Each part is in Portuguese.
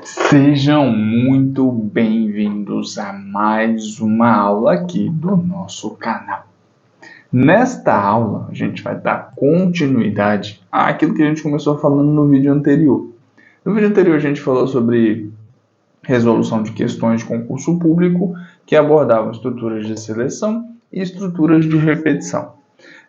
Sejam muito bem-vindos a mais uma aula aqui do nosso canal. Nesta aula, a gente vai dar continuidade àquilo que a gente começou falando no vídeo anterior. No vídeo anterior, a gente falou sobre resolução de questões de concurso público que abordavam estruturas de seleção e estruturas de repetição.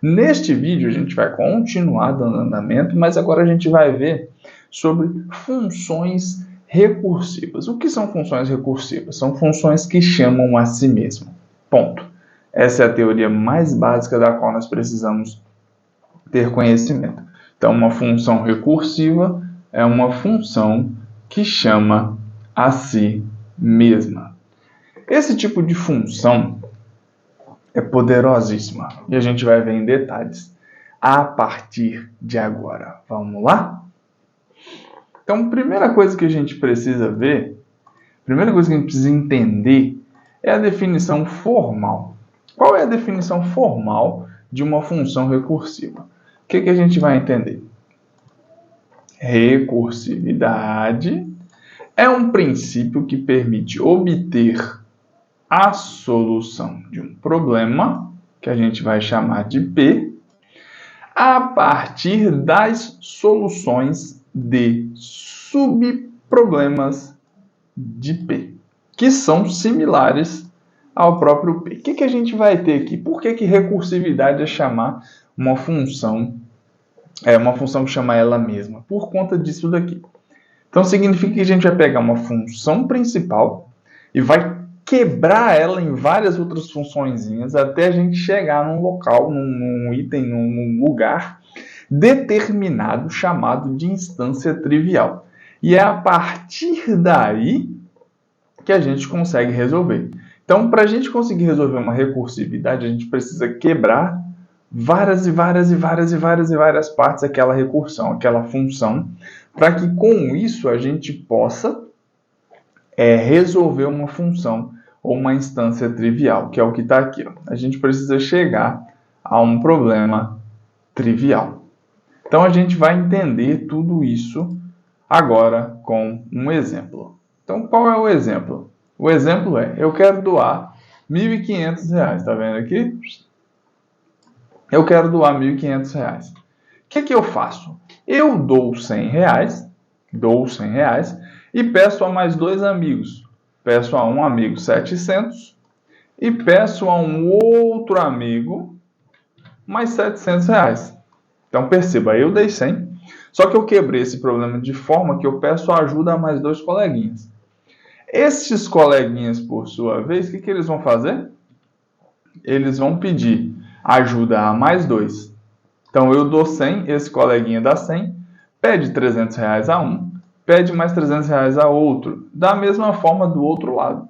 Neste vídeo, a gente vai continuar dando andamento, mas agora a gente vai ver sobre funções recursivas. O que são funções recursivas? São funções que chamam a si mesmas. Ponto. Essa é a teoria mais básica da qual nós precisamos ter conhecimento. Então, uma função recursiva é uma função que chama a si mesma. Esse tipo de função é poderosíssima e a gente vai ver em detalhes a partir de agora. Vamos lá? Então, a primeira coisa que a gente precisa ver, a primeira coisa que a gente precisa entender é a definição formal. Qual é a definição formal de uma função recursiva? O que a gente vai entender? Recursividade é um princípio que permite obter a solução de um problema, que a gente vai chamar de P, a partir das soluções de subproblemas de P, que são similares ao próprio P. O que a gente vai ter aqui? Por que recursividade é chamar uma função que chama ela mesma? Por conta disso daqui. Então, significa que a gente vai pegar uma função principal e vai quebrar ela em várias outras funçõezinhas até a gente chegar num local, num item, num lugar determinado chamado de instância trivial. E é a partir daí que a gente consegue resolver. Então, para a gente conseguir resolver uma recursividade, a gente precisa quebrar várias partes daquela recursão, aquela função, para que com isso a gente possa resolver uma função ou uma instância trivial, que é o que está aqui. A gente precisa chegar a um problema trivial. Então, a gente vai entender tudo isso agora com um exemplo. Então, qual é o exemplo? O exemplo é, eu quero doar R$ 1.500. Está vendo aqui? Eu quero doar R$ 1.500. O que eu faço? Eu dou R$ 100, e peço a mais dois amigos. Peço a um amigo 700 e peço a um outro amigo mais R$ 700. Então, perceba, eu dei 100, só que eu quebrei esse problema de forma que eu peço ajuda a mais dois coleguinhas. Estes coleguinhas, por sua vez, o que eles vão fazer? Eles vão pedir ajuda a mais dois. Então, eu dou 100, esse coleguinha dá 100, pede R$300 a um, pede mais R$300 a outro. Da mesma forma do outro lado.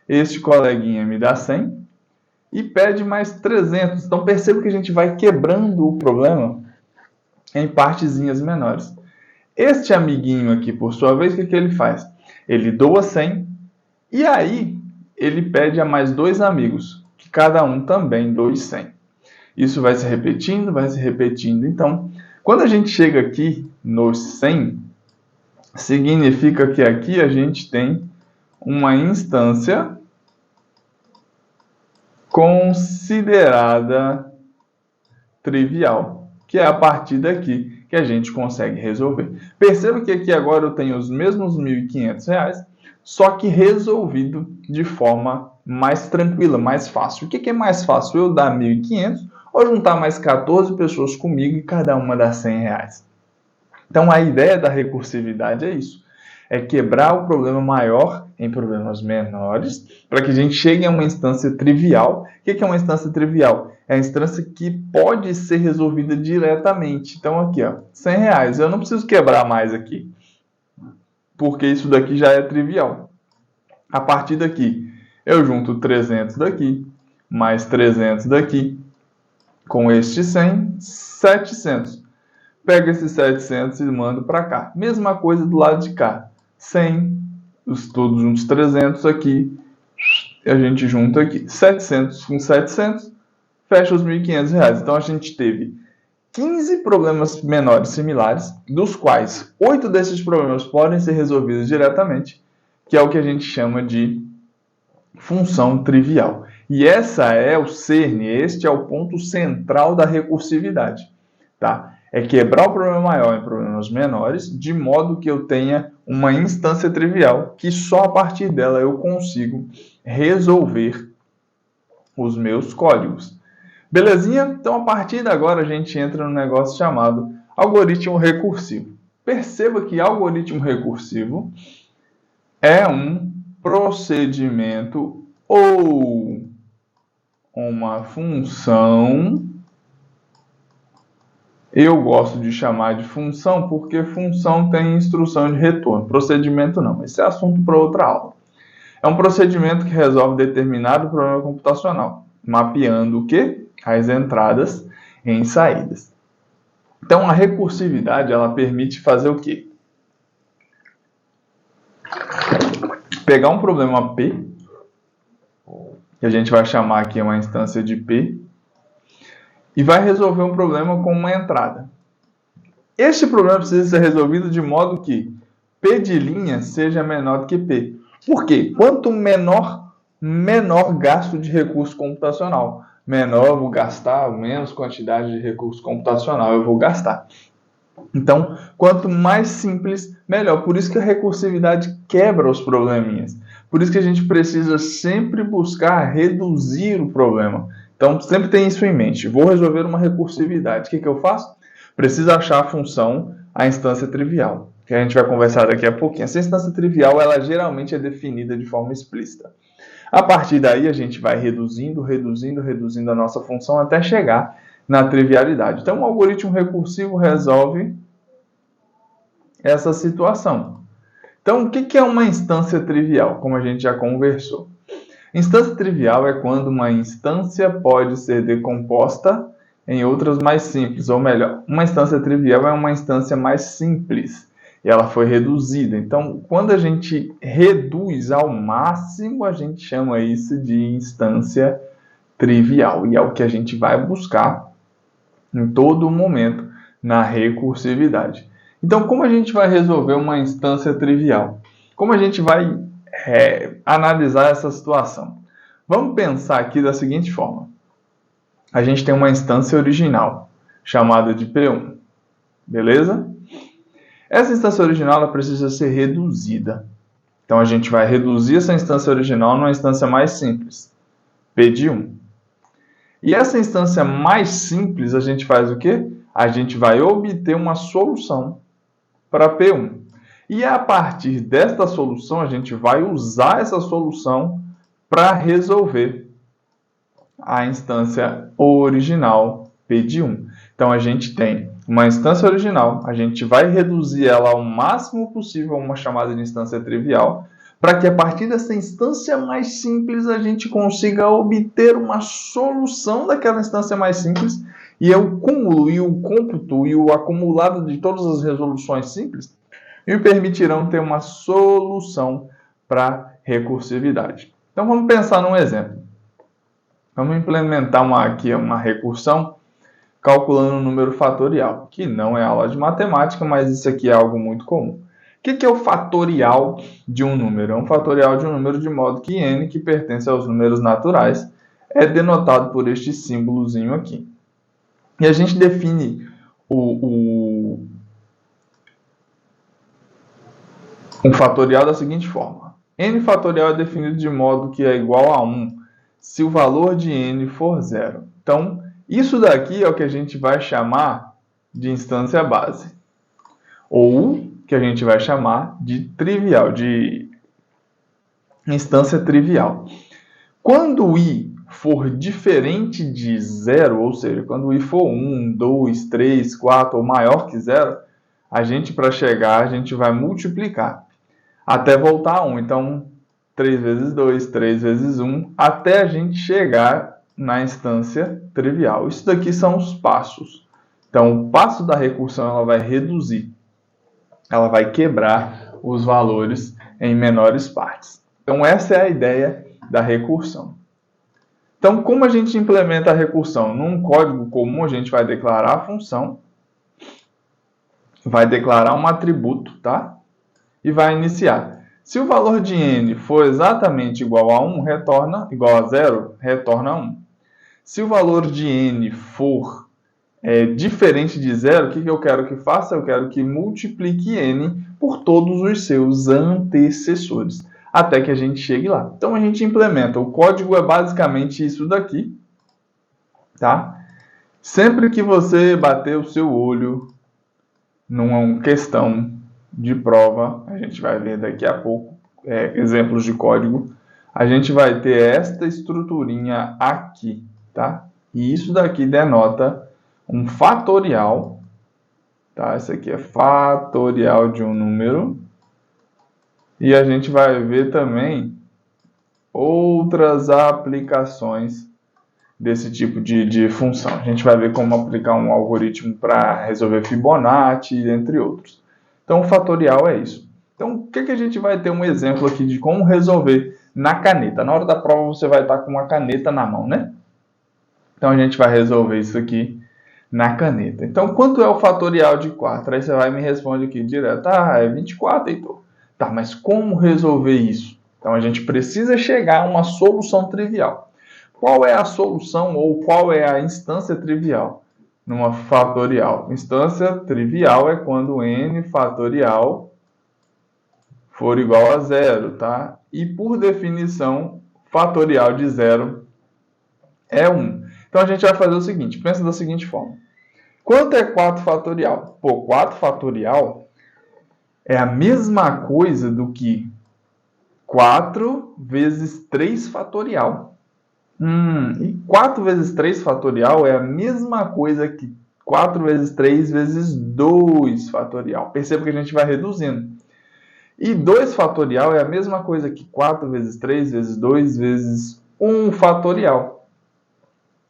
Este coleguinha me dá 100 e pede mais 300. Então, perceba que a gente vai quebrando o problema em partezinhas menores. Este amiguinho aqui, por sua vez, o que ele faz? Ele doa 100 e aí ele pede a mais dois amigos, que cada um também doe 100. Isso vai se repetindo. Então, quando a gente chega aqui nos 100, significa que aqui a gente tem uma instância considerada trivial, que é a partir daqui que a gente consegue resolver. Perceba que aqui agora eu tenho os mesmos R$ 1.500, só que resolvido de forma mais tranquila, mais fácil. O que é mais fácil? Eu dar 1.500 ou juntar mais 14 pessoas comigo e cada uma dar R$100? Então, a ideia da recursividade é isso. É quebrar o problema maior em problemas menores para que a gente chegue a uma instância trivial. O que é uma instância trivial? É a instância que pode ser resolvida diretamente. Então, aqui, ó, R$100. Eu não preciso quebrar mais aqui, porque isso daqui já é trivial. A partir daqui, eu junto 300 daqui, mais 300 daqui, com este 100, 700. Pego esses 700 e mando para cá. Mesma coisa do lado de cá. 100, todos juntos 300 aqui, a gente junta aqui. 700 com 700, fecha os R$1.500. Então, a gente teve 15 problemas menores similares, dos quais 8 desses problemas podem ser resolvidos diretamente, que é o que a gente chama de função trivial. E essa é o cerne, este é o ponto central da recursividade, tá? É quebrar o problema maior em problemas menores, de modo que eu tenha uma instância trivial, que só a partir dela eu consigo resolver os meus códigos. Belezinha? Então, a partir de agora, a gente entra no negócio chamado algoritmo recursivo. Perceba que algoritmo recursivo é um procedimento ou uma função. Eu gosto de chamar de função porque função tem instrução de retorno. Procedimento não. Esse é assunto para outra aula. É um procedimento que resolve determinado problema computacional, mapeando o quê? As entradas em saídas. Então, a recursividade, ela permite fazer o quê? Pegar um problema P, que a gente vai chamar aqui uma instância de P, e vai resolver um problema com uma entrada. Este problema precisa ser resolvido de modo que P de linha seja menor do que P. Por quê? Quanto menor gasto de recurso computacional. Menor eu vou gastar, menos quantidade de recurso computacional eu vou gastar. Então, quanto mais simples, melhor. Por isso que a recursividade quebra os probleminhas. Por isso que a gente precisa sempre buscar reduzir o problema. Então, sempre tem isso em mente. Vou resolver uma recursividade. O que eu faço? Preciso achar a função, a instância trivial, que a gente vai conversar daqui a pouquinho. Essa instância trivial, ela geralmente é definida de forma explícita. A partir daí, a gente vai reduzindo a nossa função até chegar na trivialidade. Então, o algoritmo recursivo resolve essa situação. Então, o que é uma instância trivial? Como a gente já conversou. Instância trivial é quando uma instância pode ser decomposta em outras mais simples, ou melhor, uma instância trivial é uma instância mais simples e ela foi reduzida. Então, quando a gente reduz ao máximo, a gente chama isso de instância trivial, e é o que a gente vai buscar em todo momento na recursividade. Então, como a gente vai resolver uma instância trivial? Como a gente vai analisar essa situação? Vamos pensar aqui da seguinte forma. A gente tem uma instância original, chamada de P1. Beleza? Essa instância original ela precisa ser reduzida. Então, a gente vai reduzir essa instância original numa instância mais simples, P de 1. E essa instância mais simples, a gente faz o quê? A gente vai obter uma solução para P1. E a partir desta solução, a gente vai usar essa solução para resolver a instância original P de 1. Então, a gente tem uma instância original, a gente vai reduzir ela ao máximo possível a uma chamada de instância trivial, para que a partir dessa instância mais simples a gente consiga obter uma solução daquela instância mais simples, e o cúmulo e o cômputo e o acumulado de todas as resoluções simples me permitirão ter uma solução para recursividade. Então, vamos pensar num exemplo. Vamos implementar aqui uma recursão calculando o número fatorial, que não é aula de matemática, mas isso aqui é algo muito comum. O que é o fatorial de um número? É um fatorial de um número de modo que n, que pertence aos números naturais, é denotado por este símbolozinho aqui. E a gente define um fatorial da seguinte forma. N fatorial é definido de modo que é igual a 1 se o valor de n for zero. Então, isso daqui é o que a gente vai chamar de instância base. Ou que a gente vai chamar de trivial, de instância trivial. Quando o i for diferente de zero, ou seja, quando o i for 1, 2, 3, 4 ou maior que zero, para chegar, a gente vai multiplicar até voltar a 1. Então, 3 vezes 2, 3 vezes 1, até a gente chegar na instância trivial. Isso daqui são os passos. Então, o passo da recursão ela vai reduzir. Ela vai quebrar os valores em menores partes. Então, essa é a ideia da recursão. Então, como a gente implementa a recursão? Num código comum, a gente vai declarar a função, vai declarar um atributo, tá? E vai iniciar. Se o valor de n for exatamente igual a 1, retorna igual a 0, retorna 1. Se o valor de n for diferente de 0, o que eu quero que faça? Eu quero que multiplique n por todos os seus antecessores, até que a gente chegue lá. Então, a gente implementa. O código é basicamente isso daqui, tá? Sempre que você bater o seu olho numa questão de prova, a gente vai ver daqui a pouco exemplos de código, a gente vai ter esta estruturinha aqui, tá? E isso daqui denota um fatorial, tá? Esse aqui é fatorial de um número. E a gente vai ver também outras aplicações desse tipo de função. A gente vai ver como aplicar um algoritmo para resolver Fibonacci, entre outros. Então, o fatorial é isso. Então, o que a gente vai ter um exemplo aqui de como resolver na caneta? Na hora da prova, você vai estar com uma caneta na mão, né? Então, a gente vai resolver isso aqui na caneta. Então, quanto é o fatorial de 4? Aí você vai e me responde aqui direto. Ah, é 24, Heitor. Tá, mas como resolver isso? Então, a gente precisa chegar a uma solução trivial. Qual é a solução ou qual é a instância trivial numa fatorial? Instância trivial é quando n fatorial for igual a 0, tá? E, por definição, fatorial de 0 é 1. Então, a gente vai fazer o seguinte, pensa da seguinte forma. Quanto é 4 fatorial? Pô, 4 fatorial é a mesma coisa do que 4 vezes 3 fatorial. E 4 vezes 3 fatorial é a mesma coisa que 4 vezes 3 vezes 2 fatorial. Perceba que a gente vai reduzindo. E 2 fatorial é a mesma coisa que 4 vezes 3 vezes 2 vezes 1 fatorial.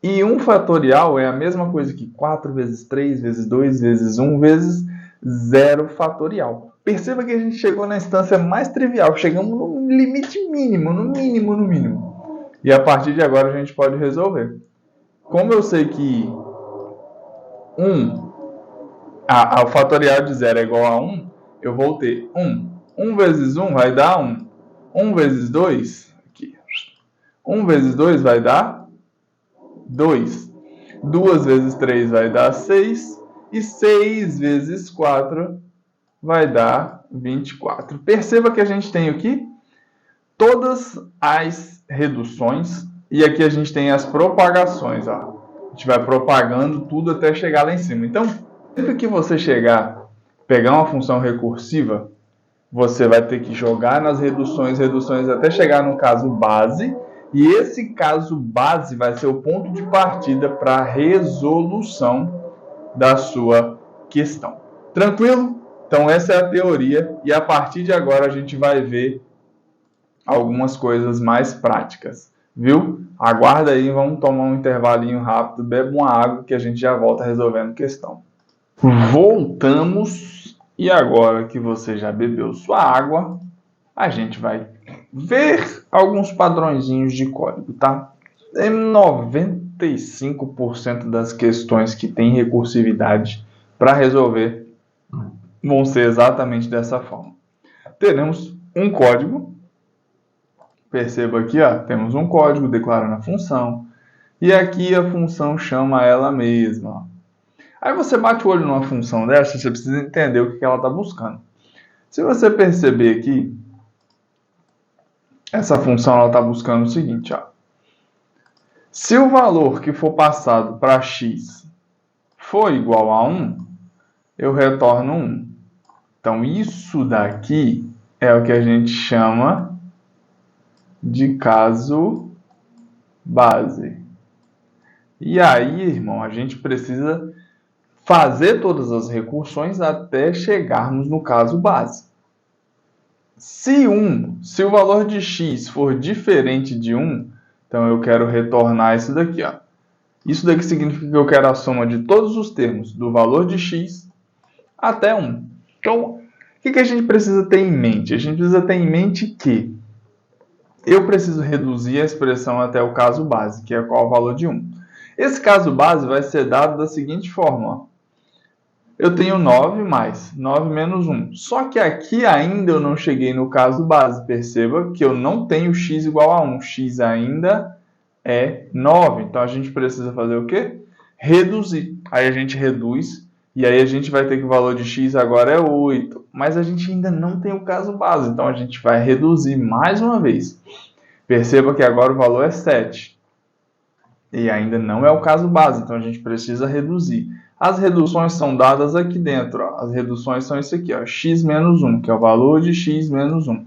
E 1 fatorial é a mesma coisa que 4 vezes 3 vezes 2 vezes 1 vezes 0 fatorial. Perceba que a gente chegou na instância mais trivial. Chegamos no limite mínimo, no mínimo. E a partir de agora a gente pode resolver. Como eu sei que o fatorial de 0 é igual a 1, eu vou ter 1. 1 vezes 1 vai dar 1. 1 vezes 2, aqui. 1 vezes 2 vai dar 2. 2 vezes 3 vai dar 6. E 6 vezes 4 vai dar 24. Perceba que a gente tem aqui todas as reduções e aqui a gente tem as propagações. Ó. A gente vai propagando tudo até chegar lá em cima. Então, sempre que você pegar uma função recursiva, você vai ter que jogar nas reduções até chegar no caso base. E esse caso base vai ser o ponto de partida para a resolução da sua questão. Tranquilo? Então, essa é a teoria e a partir de agora a gente vai ver algumas coisas mais práticas, viu? Aguarda aí, vamos tomar um intervalinho rápido, bebe uma água que a gente já volta resolvendo questão. Voltamos e agora que você já bebeu sua água, a gente vai ver alguns padrõezinhos de código, tá? Em 95% das questões que tem recursividade para resolver vão ser exatamente dessa forma. Teremos um código. Perceba aqui, ó, temos um código declarando a função. E aqui a função chama ela mesma. Aí você bate o olho numa função dessa, você precisa entender o que ela está buscando. Se você perceber aqui, essa função está buscando o seguinte. Ó. Se o valor que for passado para x for igual a 1, eu retorno 1. Então, isso daqui é o que a gente chama de caso base. E aí, irmão, a gente precisa fazer todas as recursões até chegarmos no caso base. Se o valor de x for diferente de 1, então eu quero retornar isso daqui. Ó. Isso daqui significa que eu quero a soma de todos os termos do valor de x até 1. Então, o que a gente precisa ter em mente? A gente precisa ter em mente que eu preciso reduzir a expressão até o caso base, que é qual o valor de 1. Esse caso base vai ser dado da seguinte forma. Ó. Eu tenho 9 mais 9 menos 1. Só que aqui ainda eu não cheguei no caso base. Perceba que eu não tenho x igual a 1. X ainda é 9. Então a gente precisa fazer o quê? Reduzir. Aí a gente reduz. E aí a gente vai ter que o valor de x agora é 8. Mas a gente ainda não tem o caso base. Então a gente vai reduzir mais uma vez. Perceba que agora o valor é 7. E ainda não é o caso base. Então a gente precisa reduzir. As reduções são dadas aqui dentro. Ó. As reduções são isso aqui. Ó. X menos 1, que é o valor de x menos 1.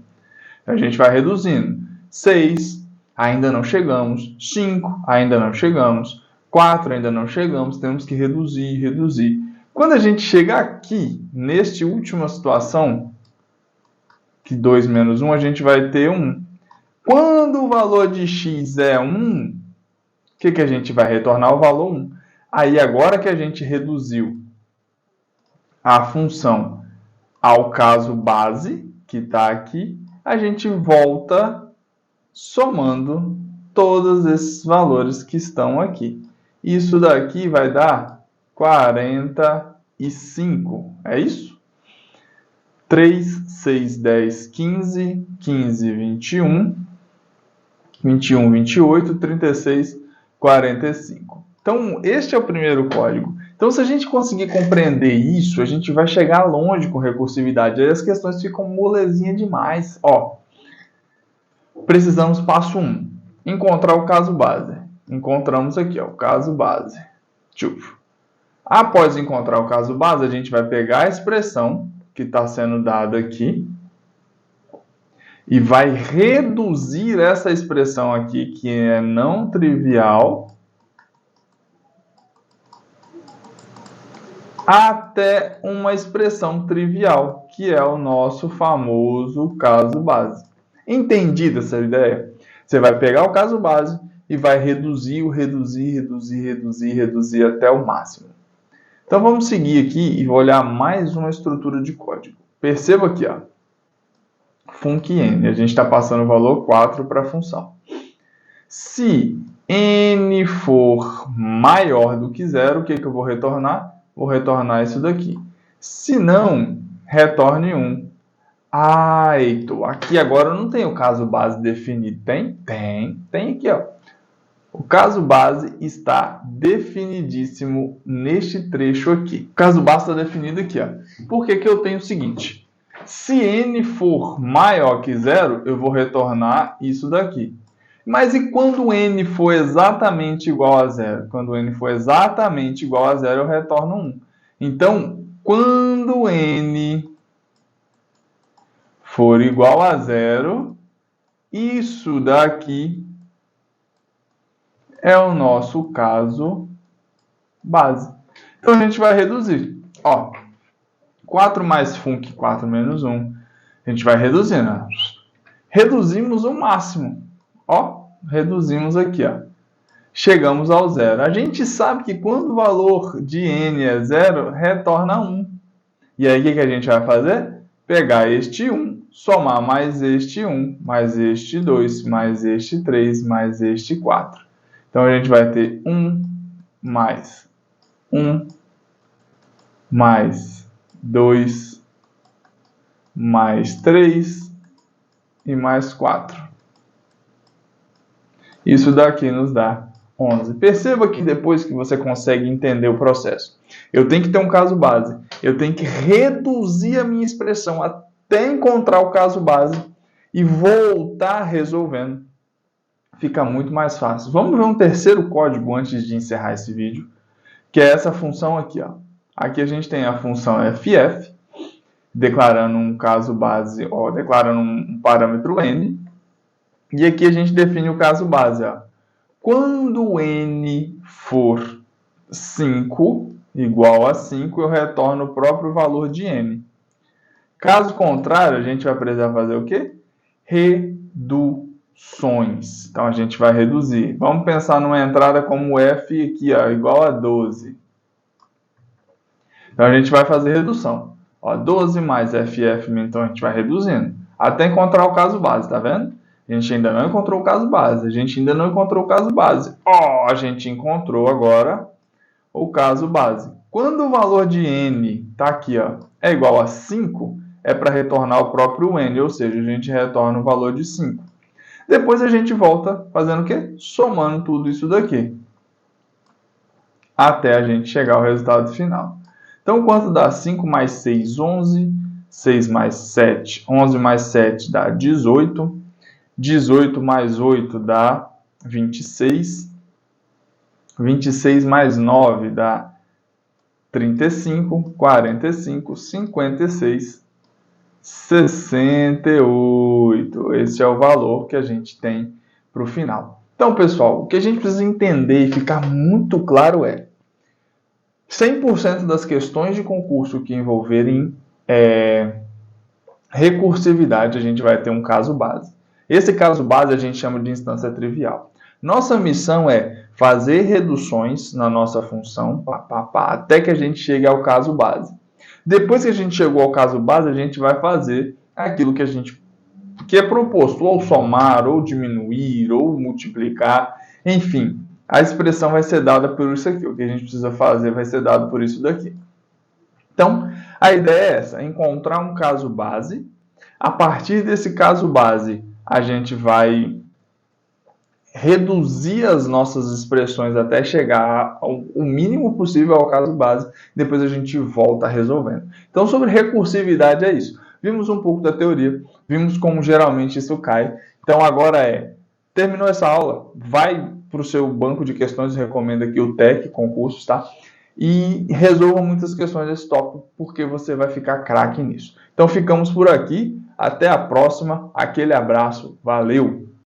Então a gente vai reduzindo. 6, ainda não chegamos. 5, ainda não chegamos. 4, ainda não chegamos. Temos que reduzir, reduzir. Quando a gente chega aqui, nesta última situação, que 2 menos 1, a gente vai ter 1. Quando o valor de x é 1, o que a gente vai retornar? O valor 1. Aí, agora que a gente reduziu a função ao caso base, que está aqui, a gente volta somando todos esses valores que estão aqui. Isso daqui vai dar 45. É isso? 3, 6, 10, 15, 15, 21, 21, 28, 36, 45. Então, este é o primeiro código. Então, se a gente conseguir compreender isso, a gente vai chegar longe com recursividade. Aí as questões ficam molezinha demais. Ó, precisamos, passo 1, encontrar o caso base. Encontramos aqui, ó, o caso base. Após encontrar o caso base, a gente vai pegar a expressão que está sendo dada aqui e vai reduzir essa expressão aqui, que é não trivial, até uma expressão trivial, que é o nosso famoso caso base. Entendida essa ideia? Você vai pegar o caso base e vai reduzir até o máximo. Então vamos seguir aqui e olhar mais uma estrutura de código. Perceba aqui, ó. Func_n, a gente está passando o valor 4 para a função. Se n for maior do que 0, o que eu vou retornar? Vou retornar isso daqui. Se não, retorne 1. Ah, Heitor, aqui agora não tem o caso base definido. Tem? Tem aqui, ó. O caso base está definidíssimo neste trecho aqui. O caso base está definido aqui, ó. Por que eu tenho o seguinte? Se n for maior que 0, eu vou retornar isso daqui. Mas e quando n for exatamente igual a 0? Quando n for exatamente igual a 0, eu retorno 1. Então, quando n for igual a 0, isso daqui é o nosso caso base. Então, a gente vai reduzir. Ó, 4 mais func, 4 menos 1. A gente vai reduzindo. Ó. Reduzimos o máximo. Ó, reduzimos aqui, ó. Chegamos ao 0. A gente sabe que quando o valor de n é 0, retorna 1. E aí, o que a gente vai fazer? Pegar este 1, somar mais este 1, mais este 2, mais este 3, mais este 4. Então, a gente vai ter 1 mais 1 mais 2 mais 3 e mais 4. Isso daqui nos dá 11. Perceba que depois que você consegue entender o processo, eu tenho que ter um caso base, eu tenho que reduzir a minha expressão até encontrar o caso base e voltar resolvendo. Fica muito mais fácil. Vamos ver um terceiro código antes de encerrar esse vídeo, que é essa função aqui, ó. Aqui a gente tem a função ff, declarando um caso base, ó, declarando um parâmetro n, e aqui a gente define o caso base, ó. Quando n for 5, igual a 5, eu retorno o próprio valor de n. Caso contrário, a gente vai precisar fazer o quê? Reduções. Então, a gente vai reduzir. Vamos pensar numa entrada como f aqui, ó, igual a 12. Então, a gente vai fazer redução. Ó, 12 mais ff, então a gente vai reduzindo. Até encontrar o caso base, tá vendo? A gente ainda não encontrou o caso base. A gente ainda não encontrou o caso base. A gente encontrou agora o caso base. Quando o valor de n está aqui, é igual a 5, é para retornar o próprio n, ou seja, a gente retorna o valor de 5. Depois a gente volta fazendo o quê? Somando tudo isso daqui, até a gente chegar ao resultado final. Então, quanto dá 5 mais 6, 11. 6 mais 7, 11 mais 7 dá 18. 18 mais 8 dá 26. 26 mais 9 dá 35. 45, 56, 68. Esse é o valor que a gente tem para o final. Então, pessoal, o que a gente precisa entender e ficar muito claro é 100% das questões de concurso que envolverem recursividade, a gente vai ter um caso base. Esse caso base a gente chama de instância trivial. Nossa missão é fazer reduções na nossa função até que a gente chegue ao caso base. Depois que a gente chegou ao caso base, a gente vai fazer aquilo que é proposto, ou somar, ou diminuir, ou multiplicar, enfim. A expressão vai ser dada por isso aqui. O que a gente precisa fazer vai ser dado por isso daqui. Então, a ideia é essa, encontrar um caso base. A partir desse caso base, a gente vai reduzir as nossas expressões até chegar ao mínimo possível ao caso base. Depois a gente volta resolvendo. Então, sobre recursividade é isso. Vimos um pouco da teoria, vimos como geralmente isso cai. Então, agora terminou essa aula, vai para o seu banco de questões, recomendo aqui o TEC, concursos, tá? E resolva muitas questões desse tópico, porque você vai ficar craque nisso. Então, ficamos por aqui. Até a próxima. Aquele abraço. Valeu!